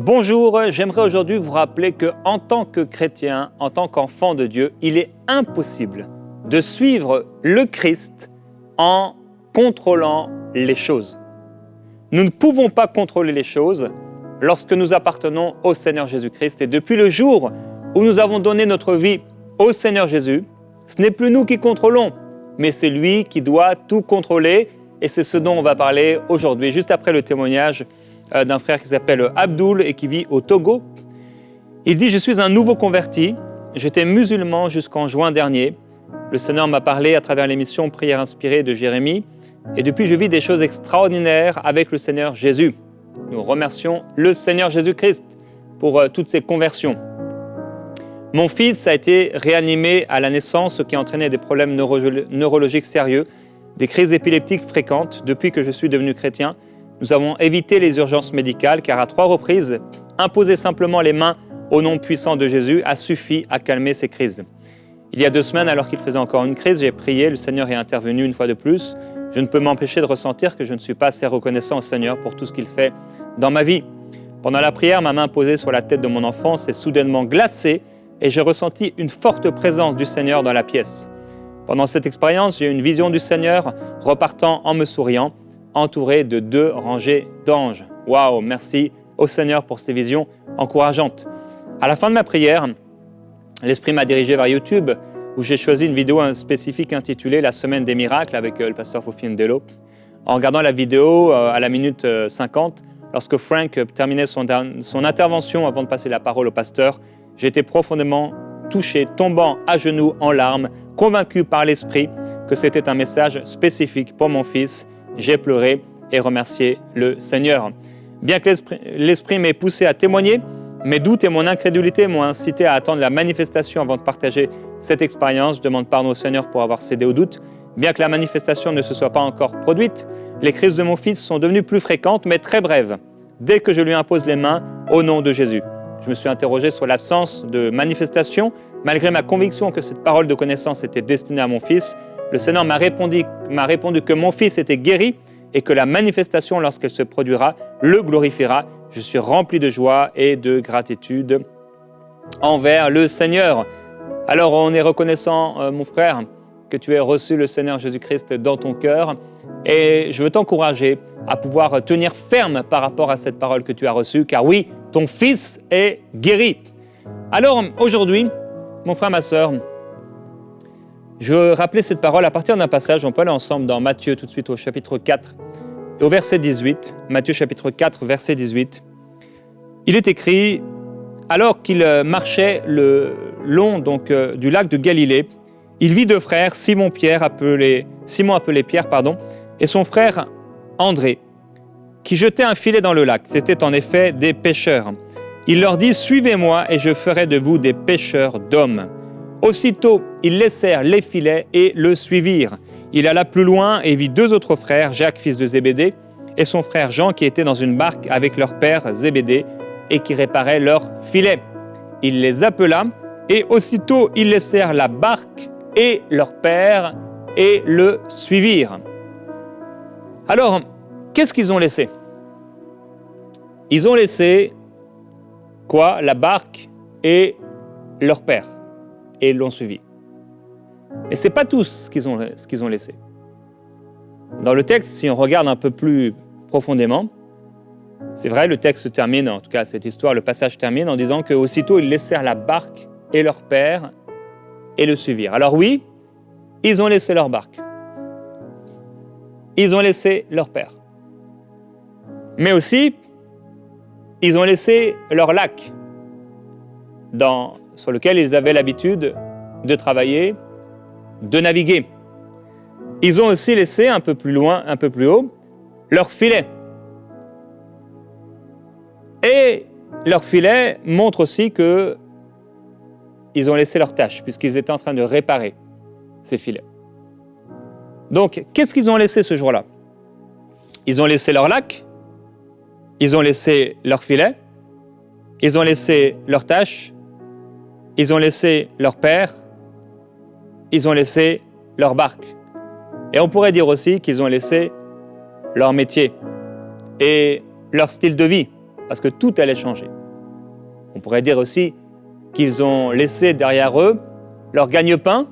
Bonjour, j'aimerais aujourd'hui vous rappeler qu'en tant que chrétien, en tant qu'enfant de Dieu, il est impossible de suivre le Christ en contrôlant les choses. Nous ne pouvons pas contrôler les choses lorsque nous appartenons au Seigneur Jésus-Christ. Et depuis le jour où nous avons donné notre vie au Seigneur Jésus, ce n'est plus nous qui contrôlons, mais c'est lui qui doit tout contrôler. Et c'est ce dont on va parler aujourd'hui, juste après le témoignage d'un frère qui s'appelle Abdoul et qui vit au Togo. Il dit « Je suis un nouveau converti, j'étais musulman jusqu'en juin dernier. Le Seigneur m'a parlé à travers l'émission Prière inspirée de Jérémie et depuis je vis des choses extraordinaires avec le Seigneur Jésus. » Nous remercions le Seigneur Jésus-Christ pour toutes ces conversions. Mon fils a été réanimé à la naissance, ce qui a entraîné des problèmes neurologiques sérieux, des crises épileptiques fréquentes depuis que je suis devenu chrétien. Nous avons évité les urgences médicales car à 3 reprises, imposer simplement les mains au nom puissant de Jésus a suffi à calmer ces crises. Il y a 2 semaines, alors qu'il faisait encore une crise, j'ai prié, le Seigneur est intervenu une fois de plus. Je ne peux m'empêcher de ressentir que je ne suis pas assez reconnaissant au Seigneur pour tout ce qu'il fait dans ma vie. Pendant la prière, ma main posée sur la tête de mon enfant s'est soudainement glacée et j'ai ressenti une forte présence du Seigneur dans la pièce. Pendant cette expérience, j'ai eu une vision du Seigneur repartant en me souriant, entouré de 2 rangées d'anges. Waouh, merci au Seigneur pour ces visions encourageantes. À la fin de ma prière, l'Esprit m'a dirigé vers YouTube où j'ai choisi une vidéo spécifique intitulée « La semaine des miracles » avec le pasteur Fofi Ndelo. En regardant la vidéo à la minute 50, lorsque Frank terminait son intervention avant de passer la parole au pasteur, j'ai été profondément touché, tombant à genoux en larmes, convaincu par l'Esprit que c'était un message spécifique pour mon fils. J'ai pleuré et remercié le Seigneur. Bien que l'Esprit m'ait poussé à témoigner, mes doutes et mon incrédulité m'ont incité à attendre la manifestation avant de partager cette expérience. Je demande pardon au Seigneur pour avoir cédé aux doutes. Bien que la manifestation ne se soit pas encore produite, les crises de mon fils sont devenues plus fréquentes, mais très brèves, dès que je lui impose les mains au nom de Jésus. Je me suis interrogé sur l'absence de manifestation. Malgré ma conviction que cette parole de connaissance était destinée à mon fils, le Seigneur m'a répondu que mon fils était guéri et que la manifestation, lorsqu'elle se produira, le glorifiera. Je suis rempli de joie et de gratitude envers le Seigneur. Alors on est reconnaissant, mon frère, que tu aies reçu le Seigneur Jésus-Christ dans ton cœur et je veux t'encourager à pouvoir tenir ferme par rapport à cette parole que tu as reçue, car oui, ton fils est guéri. Alors aujourd'hui, mon frère, ma sœur, je veux rappeler cette parole à partir d'un passage, on peut aller ensemble dans Matthieu tout de suite au chapitre 4, au verset 18, Matthieu chapitre 4, verset 18. Il est écrit, alors qu'il marchait le long du lac de Galilée, il vit 2 frères, Simon appelé Pierre, et son frère André, qui jetaient un filet dans le lac. C'étaient en effet des pêcheurs. Il leur dit, « Suivez-moi et je ferai de vous des pêcheurs d'hommes. » Aussitôt, ils laissèrent les filets et le suivirent. Il alla plus loin et vit 2 autres frères, Jacques, fils de Zébédée, et son frère Jean, qui étaient dans une barque avec leur père Zébédée et qui réparaient leurs filets. Il les appela et aussitôt, ils laissèrent la barque et leur père et le suivirent. Alors, qu'est-ce qu'ils ont laissé? Ils ont laissé quoi? La barque et leur père. Et ils l'ont suivi. Et ce n'est pas tout ce qu'ils ont laissé. Dans le texte, si on regarde un peu plus profondément, c'est vrai, le texte termine, en tout cas cette histoire, le passage termine en disant qu'aussitôt ils laissèrent la barque et leur père et le suivirent. Alors oui, ils ont laissé leur barque. Ils ont laissé leur père. Mais aussi, ils ont laissé leur lac sur lequel ils avaient l'habitude de travailler, de naviguer. Ils ont aussi laissé un peu plus loin, un peu plus haut, leur filet. Et leur filet montre aussi qu'ils ont laissé leur tâche, puisqu'ils étaient en train de réparer ces filets. Donc, qu'est-ce qu'ils ont laissé ce jour-là? Ils ont laissé leur lac, ils ont laissé leur filet, ils ont laissé leur tâche, ils ont laissé leur père, ils ont laissé leur barque. Et on pourrait dire aussi qu'ils ont laissé leur métier et leur style de vie. parce que tout allait changer. On pourrait dire aussi qu'ils ont laissé derrière eux leur gagne-pain,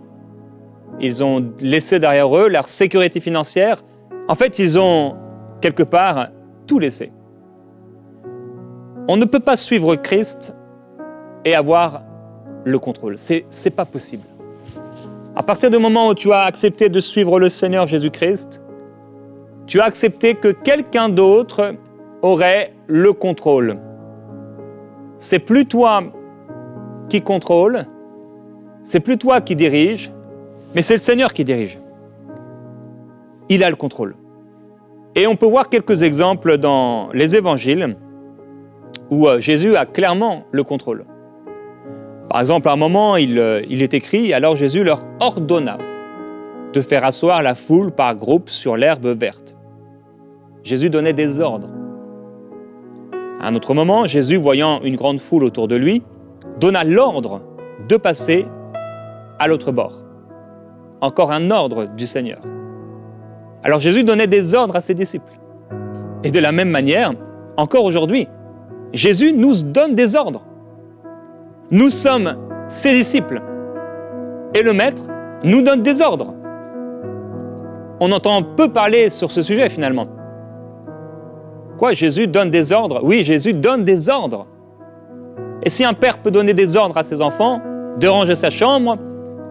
ils ont laissé derrière eux leur sécurité financière. En fait, ils ont quelque part tout laissé. On ne peut pas suivre Christ et avoir le contrôle. C'est pas possible. À partir du moment où tu as accepté de suivre le Seigneur Jésus-Christ, tu as accepté que quelqu'un d'autre aurait le contrôle. C'est plus toi qui contrôle, c'est plus toi qui dirige, mais c'est le Seigneur qui dirige. Il a le contrôle. Et on peut voir quelques exemples dans les évangiles où Jésus a clairement le contrôle. Par exemple, à un moment, il est écrit « Alors Jésus leur ordonna de faire asseoir la foule par groupes sur l'herbe verte. » Jésus donnait des ordres. À un autre moment, Jésus, voyant une grande foule autour de lui, donna l'ordre de passer à l'autre bord. Encore un ordre du Seigneur. Alors Jésus donnait des ordres à ses disciples. Et de la même manière, encore aujourd'hui, Jésus nous donne des ordres. Nous sommes ses disciples. Et le Maître nous donne des ordres. On entend peu parler sur ce sujet finalement. Quoi, Jésus donne des ordres? Oui, Jésus donne des ordres. Et si un père peut donner des ordres à ses enfants, de ranger sa chambre,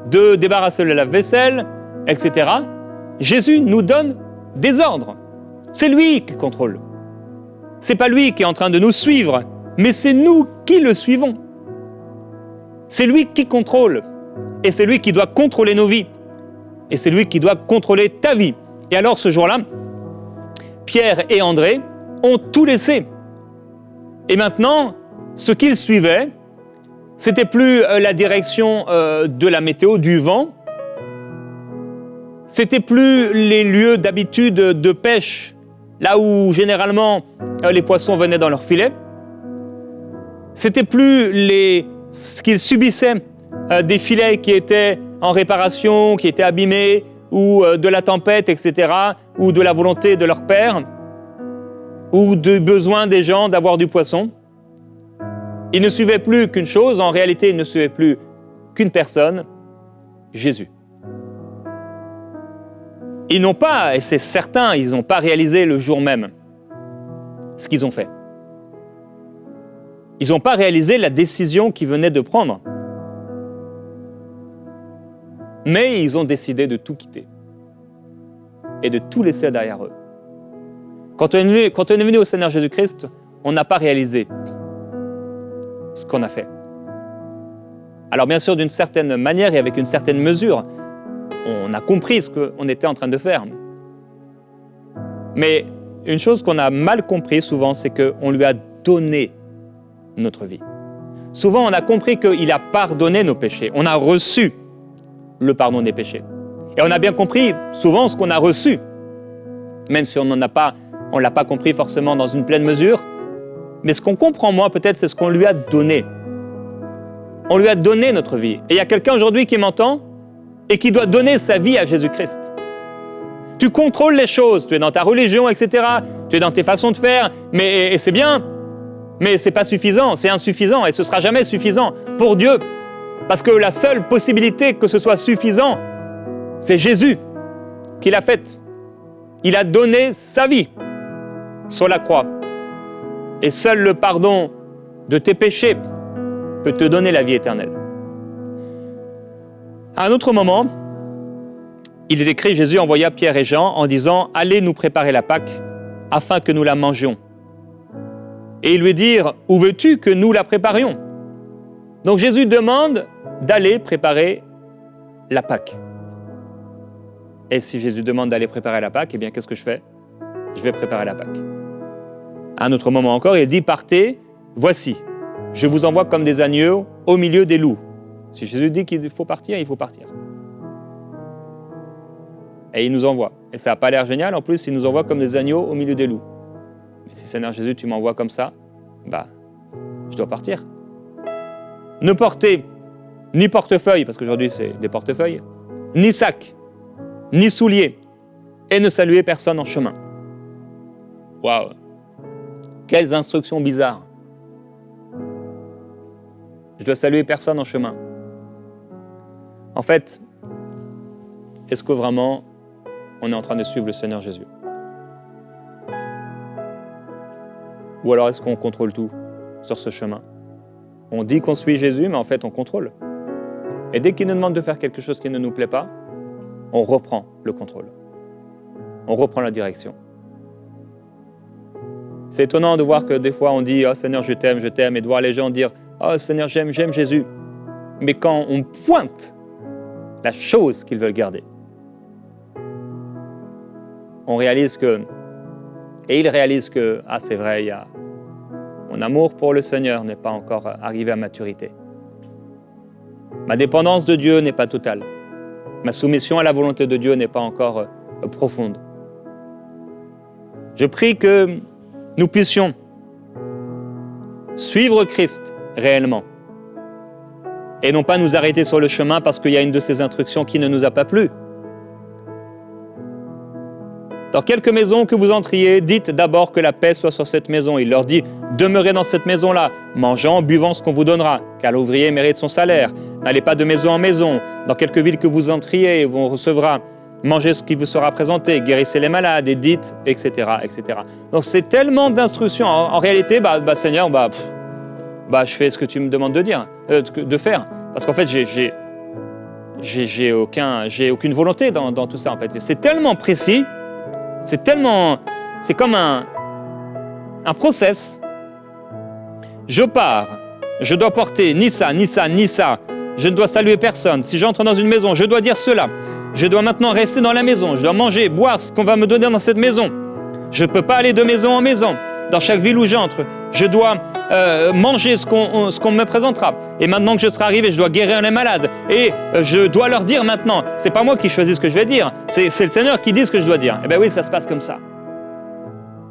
de débarrasser le lave-vaisselle, etc., Jésus nous donne des ordres. C'est lui qui contrôle. C'est pas lui qui est en train de nous suivre, mais c'est nous qui le suivons. C'est lui qui contrôle. Et c'est lui qui doit contrôler nos vies. Et c'est lui qui doit contrôler ta vie. Et alors ce jour-là, Pierre et André ont tout laissé. Et maintenant, ce qu'ils suivaient, c'était plus la direction de la météo, du vent. C'était plus les lieux d'habitude de pêche, là où généralement les poissons venaient dans leurs filets. C'était plus ce qu'ils subissaient, des filets qui étaient en réparation, qui étaient abîmés, ou de la tempête, etc., ou de la volonté de leur père, ou du besoin des gens d'avoir du poisson. Ils ne suivaient plus qu'une chose, en réalité, ils ne suivaient plus qu'une personne, Jésus. Ils n'ont pas, et c'est certain, ils n'ont pas réalisé le jour même ce qu'ils ont fait. Ils n'ont pas réalisé la décision qu'ils venaient de prendre. Mais ils ont décidé de tout quitter et de tout laisser derrière eux. Quand on est venu au Seigneur Jésus-Christ, on n'a pas réalisé ce qu'on a fait. Alors bien sûr, d'une certaine manière et avec une certaine mesure, on a compris ce qu'on était en train de faire. Mais une chose qu'on a mal compris souvent, c'est qu'on lui a donné notre vie. Souvent, on a compris qu'il a pardonné nos péchés. On a reçu le pardon des péchés. Et on a bien compris souvent ce qu'on a reçu, même si on ne l'a pas compris forcément dans une pleine mesure. Mais ce qu'on comprend moins peut-être, c'est ce qu'on lui a donné. On lui a donné notre vie. Et il y a quelqu'un aujourd'hui qui m'entend et qui doit donner sa vie à Jésus-Christ. Tu contrôles les choses, tu es dans ta religion, etc. Tu es dans tes façons de faire, et c'est bien, mais c'est pas suffisant, c'est insuffisant et ce sera jamais suffisant pour Dieu. Parce que la seule possibilité que ce soit suffisant, c'est Jésus qui l'a faite. Il a donné sa vie sur la croix. Et seul le pardon de tes péchés peut te donner la vie éternelle. À un autre moment, il est écrit, Jésus envoya Pierre et Jean en disant « Allez nous préparer la Pâque, afin que nous la mangions. » Et ils lui dirent « Où veux-tu que nous la préparions ?» Donc Jésus demande d'aller préparer la Pâque. Et si Jésus demande d'aller préparer la Pâque, eh bien qu'est-ce que je fais? Je vais préparer la Pâque. À un autre moment encore, il dit « Partez, voici, je vous envoie comme des agneaux au milieu des loups. » Si Jésus dit qu'il faut partir, il faut partir. Et il nous envoie. Et ça n'a pas l'air génial, en plus, il nous envoie comme des agneaux au milieu des loups. Mais si Seigneur Jésus, tu m'envoies comme ça, je dois partir. Ne portez ni portefeuille, parce qu'aujourd'hui c'est des portefeuilles, ni sac, ni souliers, et ne saluez personne en chemin. Waouh! Quelles instructions bizarres. Je dois saluer personne en chemin. En fait, est-ce que vraiment on est en train de suivre le Seigneur Jésus? Ou alors est-ce qu'on contrôle tout sur ce chemin? On dit qu'on suit Jésus, mais en fait on contrôle. Et dès qu'il nous demande de faire quelque chose qui ne nous plaît pas, on reprend le contrôle. On reprend la direction. C'est étonnant de voir que des fois on dit « Oh Seigneur, je t'aime », et de voir les gens dire « Oh Seigneur, j'aime Jésus ». Mais quand on pointe la chose qu'ils veulent garder, on réalise que, et ils réalisent que, ah c'est vrai, mon amour pour le Seigneur n'est pas encore arrivé à maturité. Ma dépendance de Dieu n'est pas totale. Ma soumission à la volonté de Dieu n'est pas encore profonde. Je prie que nous puissions suivre Christ réellement et non pas nous arrêter sur le chemin parce qu'il y a une de ses instructions qui ne nous a pas plu. Dans quelque maison que vous entriez, dites d'abord que la paix soit sur cette maison. Il leur dit, demeurez dans cette maison-là, mangeant, buvant ce qu'on vous donnera, car l'ouvrier mérite son salaire. N'allez pas de maison en maison. Dans quelque ville que vous entriez, on recevra. Mangez ce qui vous sera présenté, guérissez les malades, et dites, etc., etc. Donc c'est tellement d'instructions. En réalité, Seigneur, je fais ce que tu me demandes de dire, de faire. Parce qu'en fait, j'ai aucune volonté dans tout ça. En fait, c'est tellement précis. C'est comme un process. Je pars, je dois porter ni ça, ni ça, ni ça. Je ne dois saluer personne. Si j'entre dans une maison, je dois dire cela. Je dois maintenant rester dans la maison. Je dois manger, boire ce qu'on va me donner dans cette maison. Je ne peux pas aller de maison en maison. Dans chaque ville où j'entre, je dois manger ce qu'on me présentera. Et maintenant que je serai arrivé, je dois guérir les malades. Et je dois leur dire maintenant, c'est pas moi qui choisis ce que je vais dire, c'est le Seigneur qui dit ce que je dois dire. Eh bien oui, ça se passe comme ça.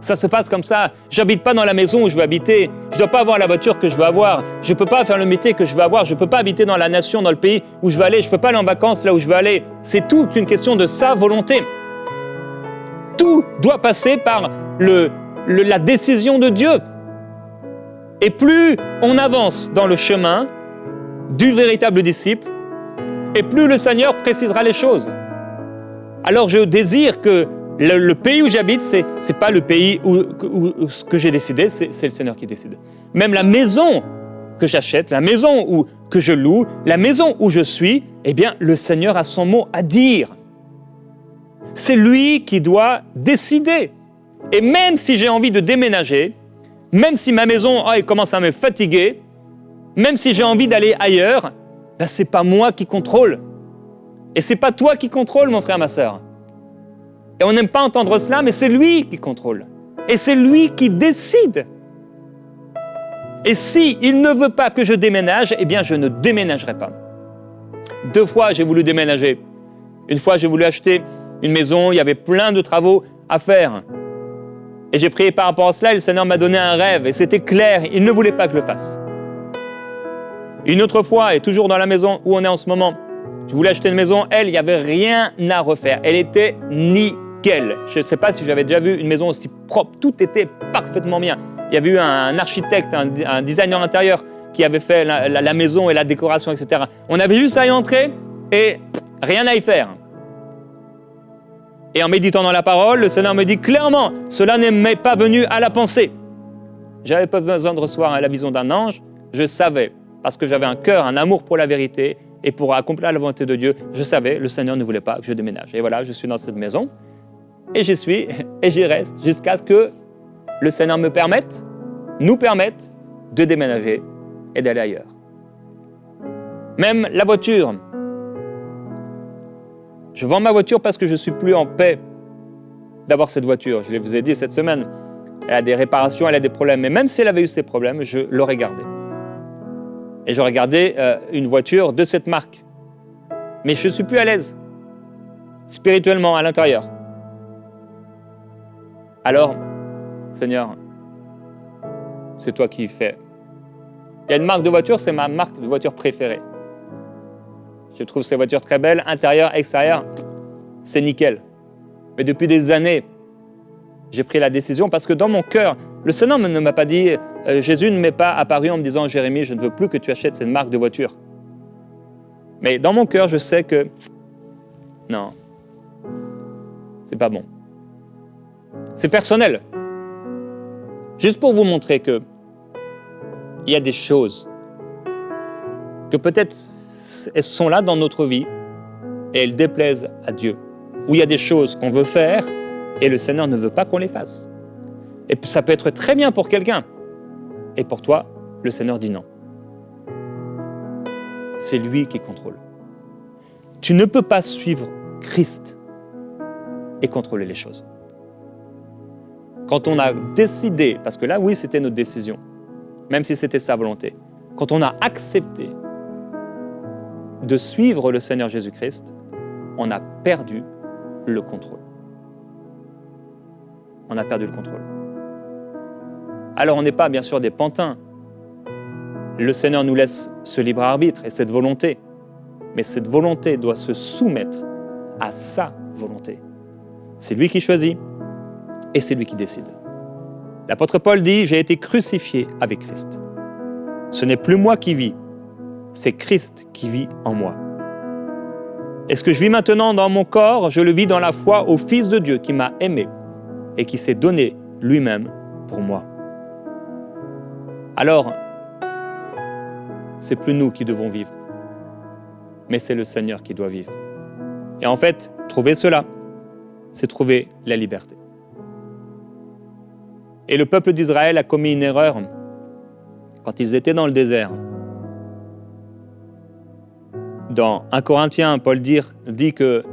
Ça se passe comme ça. J'habite pas dans la maison où je veux habiter. Je dois pas avoir la voiture que je veux avoir. Je peux pas faire le métier que je veux avoir. Je peux pas habiter dans la nation, dans le pays où je veux aller. Je peux pas aller en vacances là où je veux aller. C'est toute une question de sa volonté. Tout doit passer par la décision de Dieu. Et plus on avance dans le chemin du véritable disciple, et plus le Seigneur précisera les choses. Alors je désire que le pays où j'habite, c'est pas le pays où ce que j'ai décidé, c'est le Seigneur qui décide. Même la maison que j'achète, la maison que je loue, la maison où je suis, eh bien le Seigneur a son mot à dire. C'est lui qui doit décider. Et même si j'ai envie de déménager, même si ma maison elle commence à me fatiguer, même si j'ai envie d'aller ailleurs, c'est pas moi qui contrôle. Et c'est pas toi qui contrôle, mon frère, ma sœur. Et on n'aime pas entendre cela, mais c'est lui qui contrôle. Et c'est lui qui décide. Et si il ne veut pas que je déménage, eh bien je ne déménagerai pas. 2 fois, j'ai voulu déménager. Une fois, j'ai voulu acheter une maison, il y avait plein de travaux à faire. Et j'ai prié par rapport à cela, et le Seigneur m'a donné un rêve, et c'était clair, il ne voulait pas que je le fasse. Une autre fois, et toujours dans la maison où on est en ce moment, je voulais acheter une maison, il n'y avait rien à refaire. Elle était nickel. Je ne sais pas si j'avais déjà vu une maison aussi propre, tout était parfaitement bien. Il y avait eu un architecte, un designer intérieur qui avait fait la maison et la décoration, etc. On avait juste à y entrer et rien à y faire. Et en méditant dans la parole, le Seigneur me dit clairement, cela ne m'est pas venu à la pensée. Je n'avais pas besoin de recevoir la vision d'un ange, je savais, parce que j'avais un cœur, un amour pour la vérité et pour accomplir la volonté de Dieu, je savais, le Seigneur ne voulait pas que je déménage. Et voilà, je suis dans cette maison, et j'y suis, et j'y reste, jusqu'à ce que le Seigneur nous permette de déménager et d'aller ailleurs. Même la voiture. Je vends ma voiture parce que je ne suis plus en paix d'avoir cette voiture. Je vous ai dit cette semaine, elle a des réparations, elle a des problèmes. Mais même si elle avait eu ces problèmes, je l'aurais gardée. Et j'aurais gardé une voiture de cette marque. Mais je ne suis plus à l'aise, spirituellement, à l'intérieur. Alors, Seigneur, c'est toi qui fais. Il y a une marque de voiture, c'est ma marque de voiture préférée. Je trouve ces voitures très belles, intérieur, extérieur, c'est nickel. Mais depuis des années, j'ai pris la décision parce que dans mon cœur, Le Seigneur ne m'a pas dit, Jésus ne m'est pas apparu en me disant, Jérémie, je ne veux plus que tu achètes cette marque de voiture. Mais dans mon cœur, je sais que, non, c'est pas bon. C'est personnel. Juste pour vous montrer que il y a des choses que peut-être elles sont là dans notre vie et elles déplaisent à Dieu. Ou il y a des choses qu'on veut faire et le Seigneur ne veut pas qu'on les fasse. Et ça peut être très bien pour quelqu'un. Et pour toi, le Seigneur dit non. C'est lui qui contrôle. Tu ne peux pas suivre Christ et contrôler les choses. Quand on a décidé, parce que là, oui, c'était notre décision, même si c'était sa volonté, quand on a accepté de suivre le Seigneur Jésus-Christ, on a perdu le contrôle. On a perdu le contrôle. Alors, on n'est pas, bien sûr, des pantins. Le Seigneur nous laisse ce libre arbitre et cette volonté. Mais cette volonté doit se soumettre à sa volonté. C'est lui qui choisit et c'est lui qui décide. L'apôtre Paul dit « J'ai été crucifié avec Christ. Ce n'est plus moi qui vis, c'est Christ qui vit en moi. Et ce que je vis maintenant dans mon corps, je le vis dans la foi au Fils de Dieu qui m'a aimé et qui s'est donné lui-même pour moi. » Alors, c'est plus nous qui devons vivre, mais c'est le Seigneur qui doit vivre. Et en fait, trouver cela, c'est trouver la liberté. Et le peuple d'Israël a commis une erreur quand ils étaient dans le désert. Dans 1 Corinthiens, Paul dit que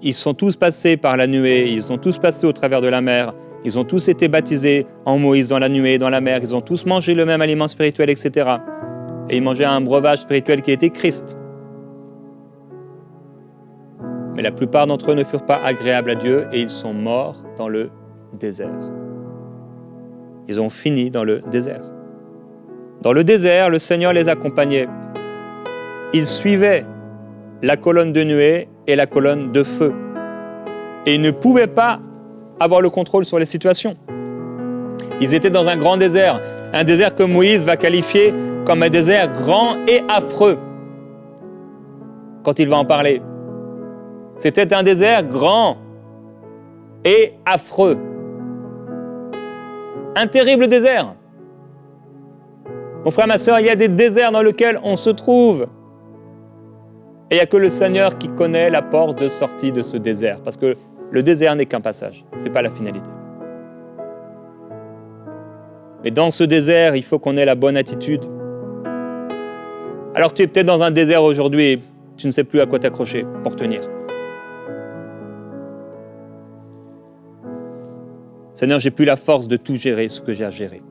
ils sont tous passés par la nuée, ils sont tous passés au travers de la mer, ils ont tous été baptisés en Moïse dans la nuée, dans la mer, ils ont tous mangé le même aliment spirituel, etc. Et ils mangeaient un breuvage spirituel qui était Christ. Mais la plupart d'entre eux ne furent pas agréables à Dieu et ils sont morts dans le désert. Ils ont fini dans le désert. Dans le désert, le Seigneur les accompagnait. Ils suivaient la colonne de nuée et la colonne de feu. Et ils ne pouvaient pas avoir le contrôle sur les situations. Ils étaient dans un grand désert, un désert que Moïse va qualifier comme un désert grand et affreux. Quand il va en parler, c'était un désert grand et affreux. Un terrible désert. Mon frère, ma sœur, il y a des déserts dans lesquels on se trouve. Et il n'y a que le Seigneur qui connaît la porte de sortie de ce désert. Parce que le désert n'est qu'un passage, ce n'est pas la finalité. Mais dans ce désert, il faut qu'on ait la bonne attitude. Alors tu es peut-être dans un désert aujourd'hui et tu ne sais plus à quoi t'accrocher pour tenir. Seigneur, j'ai plus la force de tout gérer ce que j'ai à gérer.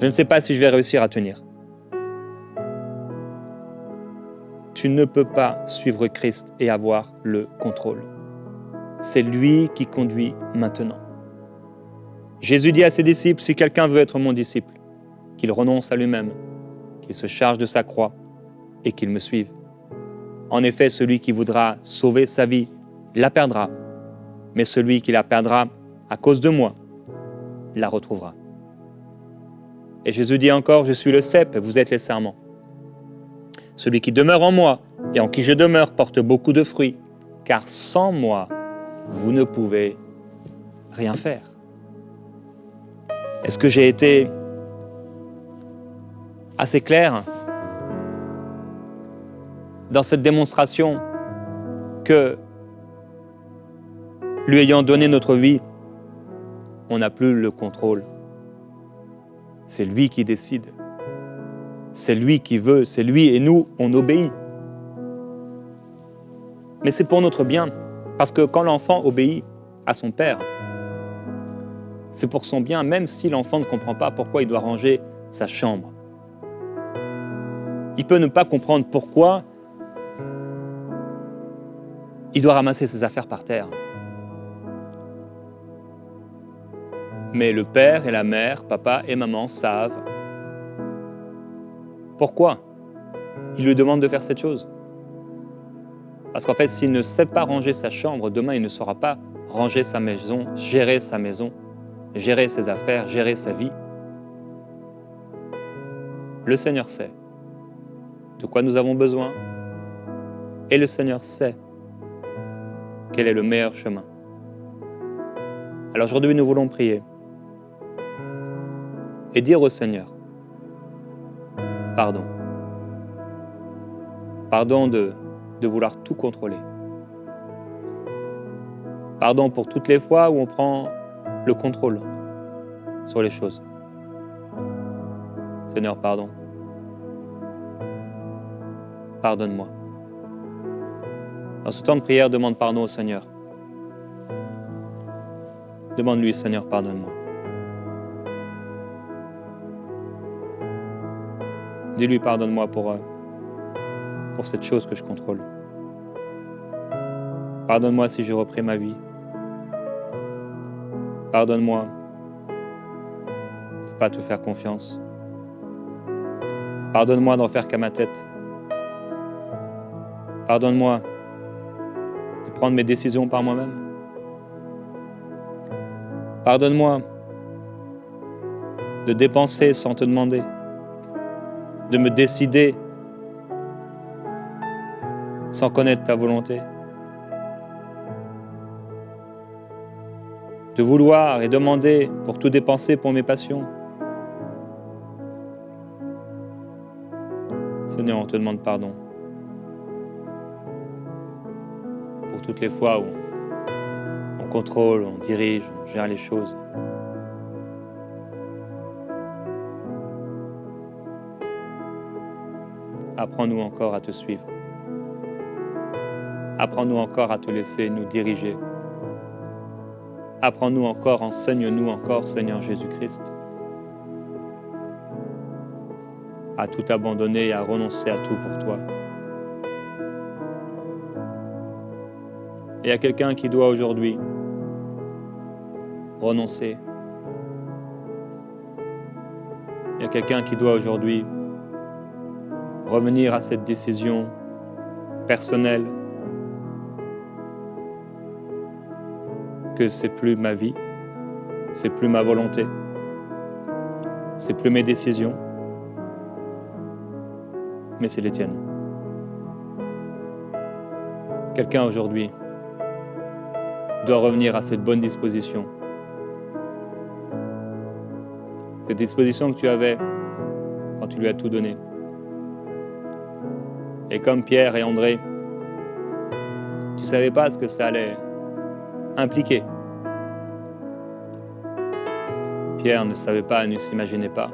Je ne sais pas si je vais réussir à tenir. Tu ne peux pas suivre Christ et avoir le contrôle. C'est lui qui conduit maintenant. Jésus dit à ses disciples, si quelqu'un veut être mon disciple, qu'il renonce à lui-même, qu'il se charge de sa croix et qu'il me suive. En effet, celui qui voudra sauver sa vie la perdra, mais celui qui la perdra à cause de moi la retrouvera. Et Jésus dit encore, je suis le cep, vous êtes les sarments. Celui qui demeure en moi et en qui je demeure porte beaucoup de fruits, car sans moi, vous ne pouvez rien faire. Est-ce que j'ai été assez clair dans cette démonstration que, lui ayant donné notre vie, on n'a plus le contrôle. C'est lui qui décide. C'est lui qui veut, c'est lui et nous, on obéit. Mais c'est pour notre bien, parce que quand l'enfant obéit à son père, c'est pour son bien, même si l'enfant ne comprend pas pourquoi il doit ranger sa chambre. Il peut ne pas comprendre pourquoi il doit ramasser ses affaires par terre. Mais le père et la mère, papa et maman savent pourquoi il lui demande de faire cette chose. Parce qu'en fait, s'il ne sait pas ranger sa chambre, demain, il ne saura pas ranger sa maison, gérer ses affaires, gérer sa vie. Le Seigneur sait de quoi nous avons besoin et le Seigneur sait quel est le meilleur chemin. Alors aujourd'hui, nous voulons prier et dire au Seigneur, pardon. Pardon de vouloir tout contrôler. Pardon pour toutes les fois où on prend le contrôle sur les choses. Seigneur, pardon. Pardonne-moi. Dans ce temps de prière, demande pardon au Seigneur. Demande-lui, Seigneur, pardonne-moi. Dis-lui, pardonne-moi pour cette chose que je contrôle. Pardonne-moi si j'ai repris ma vie. Pardonne-moi de ne pas te faire confiance. Pardonne-moi d'en faire qu'à ma tête. Pardonne-moi de prendre mes décisions par moi-même. Pardonne-moi de dépenser sans te demander, de me décider sans connaître ta volonté, de vouloir et demander pour tout dépenser pour mes passions. Seigneur, on te demande pardon pour toutes les fois où on contrôle, on dirige, on gère les choses. Apprends-nous encore à te suivre. Apprends-nous encore à te laisser nous diriger. Apprends-nous encore, enseigne-nous encore, Seigneur Jésus-Christ, à tout abandonner et à renoncer à tout pour toi. Il y a quelqu'un qui doit aujourd'hui renoncer. Il y a quelqu'un qui doit aujourd'hui revenir à cette décision personnelle que c'est plus ma vie, c'est plus ma volonté, c'est plus mes décisions, mais c'est les tiennes. Quelqu'un aujourd'hui doit revenir à cette bonne disposition. Cette disposition que tu avais quand tu lui as tout donné. Et comme Pierre et André, tu ne savais pas ce que ça allait impliqué. Pierre ne savait pas, ne s'imaginait pas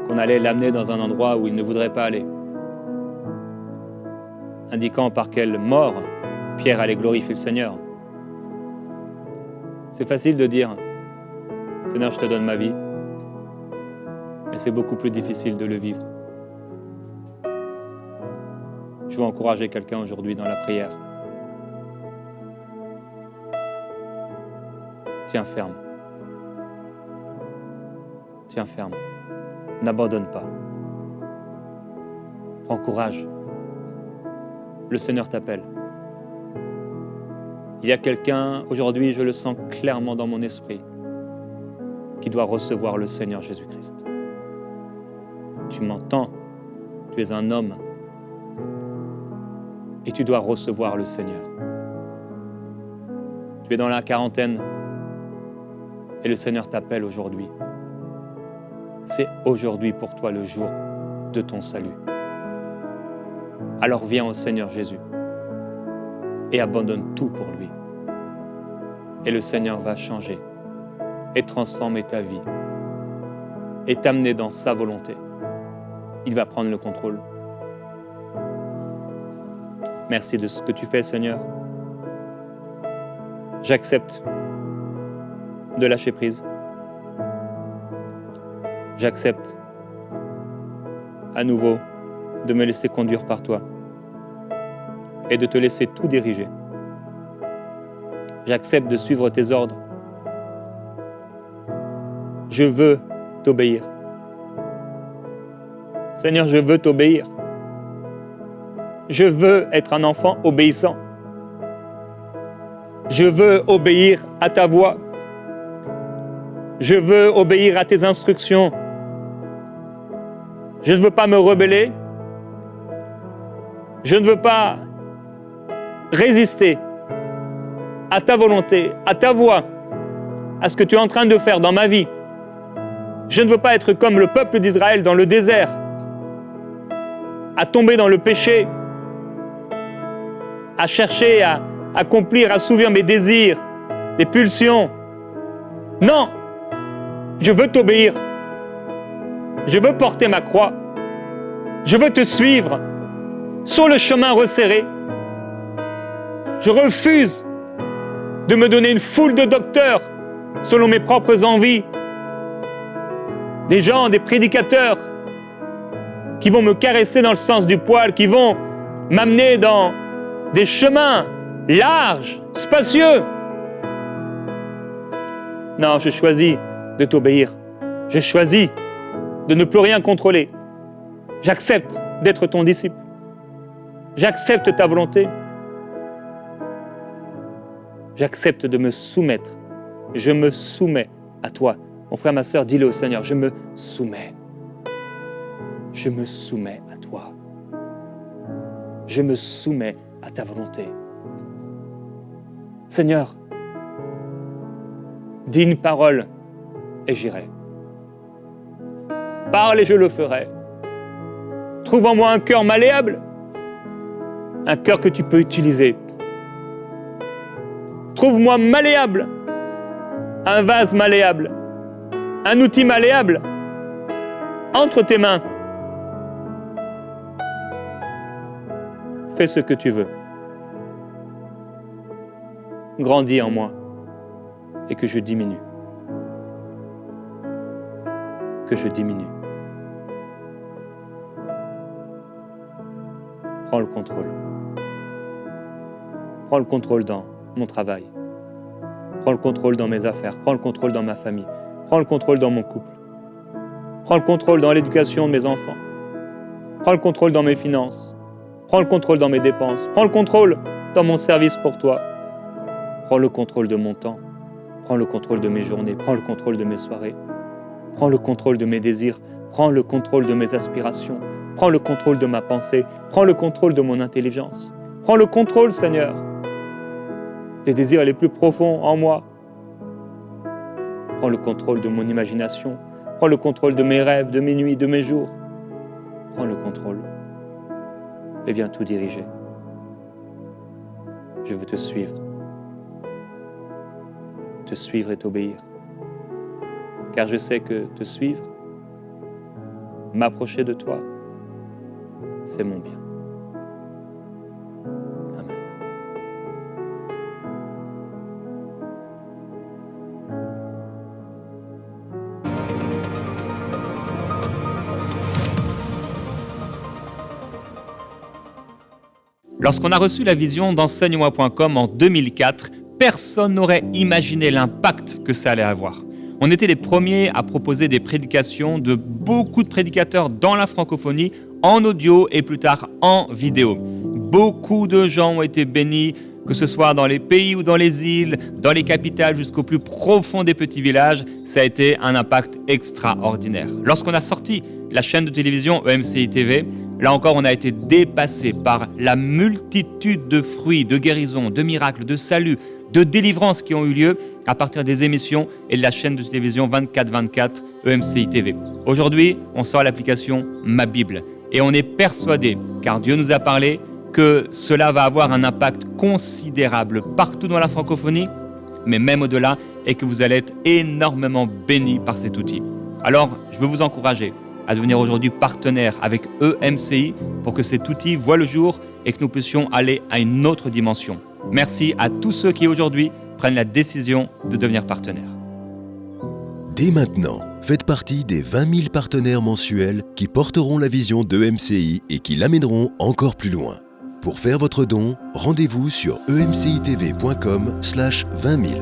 qu'on allait l'amener dans un endroit où il ne voudrait pas aller, indiquant par quelle mort Pierre allait glorifier le Seigneur. C'est facile de dire « Seigneur, je te donne ma vie », mais c'est beaucoup plus difficile de le vivre. Je veux encourager quelqu'un aujourd'hui dans la prière. Tiens ferme. Tiens ferme. N'abandonne pas. Prends courage. Le Seigneur t'appelle. Il y a quelqu'un, aujourd'hui, je le sens clairement dans mon esprit, qui doit recevoir le Seigneur Jésus-Christ. Tu m'entends? Tu es un homme. Et tu dois recevoir le Seigneur. Tu es dans la quarantaine et le Seigneur t'appelle aujourd'hui. C'est aujourd'hui pour toi le jour de ton salut. Alors viens au Seigneur Jésus et abandonne tout pour lui. Et le Seigneur va changer et transformer ta vie et t'amener dans sa volonté. Il va prendre le contrôle. Merci de ce que tu fais, Seigneur. J'accepte de lâcher prise. J'accepte à nouveau de me laisser conduire par toi et de te laisser tout diriger. J'accepte de suivre tes ordres. Je veux t'obéir. Seigneur, je veux t'obéir. Je veux être un enfant obéissant. Je veux obéir à ta voix. Je veux obéir à tes instructions. Je ne veux pas me rebeller. Je ne veux pas résister à ta volonté, à ta voix, à ce que tu es en train de faire dans ma vie. Je ne veux pas être comme le peuple d'Israël dans le désert, à tomber dans le péché, à chercher à accomplir, à assouvir mes désirs, mes pulsions. Non, je veux t'obéir. Je veux porter ma croix. Je veux te suivre sur le chemin resserré. Je refuse de me donner une foule de docteurs selon mes propres envies. Des gens, des prédicateurs qui vont me caresser dans le sens du poil, qui vont m'amener dans des chemins larges, spacieux. Non, je choisis de t'obéir. Je choisis de ne plus rien contrôler. J'accepte d'être ton disciple. J'accepte ta volonté. J'accepte de me soumettre. Je me soumets à toi. Mon frère, ma sœur, dis-le au Seigneur, je me soumets. Je me soumets à toi. Je me soumets à ta volonté. Seigneur, dis une parole et j'irai. Parle et je le ferai. Trouve en moi un cœur malléable, un cœur que tu peux utiliser. Trouve-moi malléable, un vase malléable, un outil malléable entre tes mains. Fais ce que tu veux. Grandis en moi et que je diminue. Que je diminue. Prends le contrôle. Prends le contrôle dans mon travail. Prends le contrôle dans mes affaires. Prends le contrôle dans ma famille. Prends le contrôle dans mon couple. Prends le contrôle dans l'éducation de mes enfants. Prends le contrôle dans mes finances. Prends le contrôle dans mes dépenses. Prends le contrôle dans mon service pour toi. Prends le contrôle de mon temps. Prends le contrôle de mes journées. Prends le contrôle de mes soirées. Prends le contrôle de mes désirs. Prends le contrôle de mes aspirations. Prends le contrôle de ma pensée. Prends le contrôle de mon intelligence. Prends le contrôle, Seigneur, des désirs les plus profonds en moi. Prends le contrôle de mon imagination. Prends le contrôle de mes rêves, de mes nuits, de mes jours. Prends le contrôle et viens tout diriger. Je veux te suivre. Te suivre et t'obéir. Car je sais que te suivre, m'approcher de toi, c'est mon bien. Amen. Lorsqu'on a reçu la vision d'enseigne-moi.com en 2004, personne n'aurait imaginé l'impact que ça allait avoir. On était les premiers à proposer des prédications de beaucoup de prédicateurs dans la francophonie, en audio et plus tard en vidéo. Beaucoup de gens ont été bénis, que ce soit dans les pays ou dans les îles, dans les capitales jusqu'au plus profond des petits villages. Ça a été un impact extraordinaire. Lorsqu'on a sorti la chaîne de télévision EMCI TV, là encore on a été dépassé par la multitude de fruits, de guérisons, de miracles, de saluts, de délivrances qui ont eu lieu à partir des émissions et de la chaîne de télévision 24/24 EMCI TV. Aujourd'hui, on sort l'application Ma Bible et on est persuadé, car Dieu nous a parlé, que cela va avoir un impact considérable partout dans la francophonie, mais même au-delà, et que vous allez être énormément bénis par cet outil. Alors, je veux vous encourager à devenir aujourd'hui partenaire avec EMCI pour que cet outil voit le jour et que nous puissions aller à une autre dimension. Merci à tous ceux qui aujourd'hui prennent la décision de devenir partenaires. Dès maintenant, faites partie des 20 000 partenaires mensuels qui porteront la vision d'EMCI et qui l'amèneront encore plus loin. Pour faire votre don, rendez-vous sur emcitv.com/20 000.